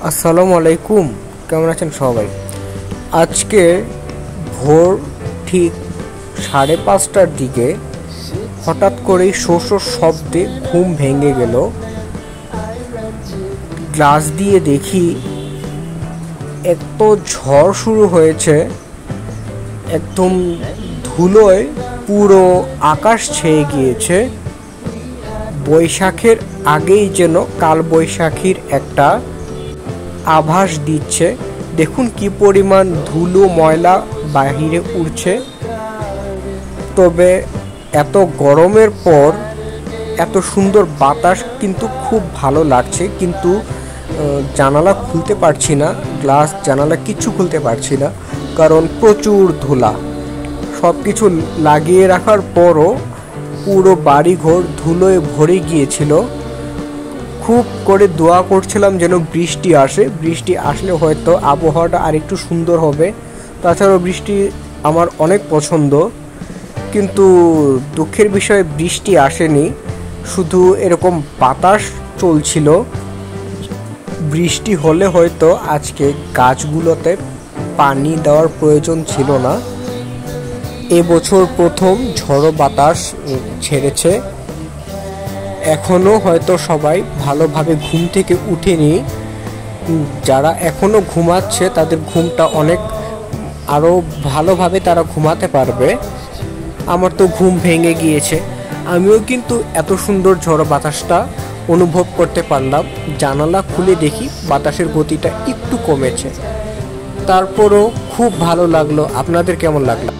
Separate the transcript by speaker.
Speaker 1: আসসালামু আলাইকুম, কেমন আছেন সবাই? আজকে ভোর ঠিক 5:30টার দিকে হঠাৎ করেই শোর শব্দে ঘুম ভেঙে গেল। গ্লাস দিয়ে দেখি এত ঝড় শুরু হয়েছে, একদম ধুলোয় পুরো আকাশ ছেয়ে গিয়েছে। বৈশাখের আগেই যেন কাল বৈশাখীর একটা আভাস দিচ্ছে। দেখুন কি পরিমাণ ধুলো ময়লা বাহিরে উড়ছে। তবে এত গরমের পর এত সুন্দর বাতাস কিন্তু খুব ভালো লাগছে, কিন্তু জানালা খুলতে পারছি না, গ্লাস জানালা কিচ্ছু খুলতে পারছি না, কারণ প্রচুর ধুলা। সব কিছু লাগিয়ে রাখার পরও পুরো বাড়িঘর ধুলোয় ভরে গিয়েছিল। খুব করে দোয়া করছিলাম যেন বৃষ্টি আসে, বৃষ্টি আসলে হয়তো আবহাওয়াটা আরেকটু সুন্দর হবে। তাছাড়াও বৃষ্টি আমার অনেক পছন্দ, কিন্তু দুঃখের বিষয়ে বৃষ্টি আসেনি, শুধু এরকম বাতাস চলছিল। বৃষ্টি হলে হয়তো আজকে গাছগুলোতে পানি দেওয়ার প্রয়োজন ছিল না। এবছর প্রথম ঝড়ো বাতাস ছেড়েছে। এখনও হয়তো সবাই ভালোভাবে ঘুম থেকে উঠেনি। যারা এখনও ঘুমাচ্ছে তাদের ঘুমটা অনেক আরও ভালোভাবে তারা ঘুমাতে পারবে। আমার তো ঘুম ভেঙে গিয়েছে। আমিও কিন্তু এত সুন্দর ঝড়ো বাতাসটা অনুভব করতে পারলাম। জানালা খুলে দেখি বাতাসের গতিটা একটু কমেছে, তারপরও খুব ভালো লাগলো। আপনাদের কেমন লাগলো?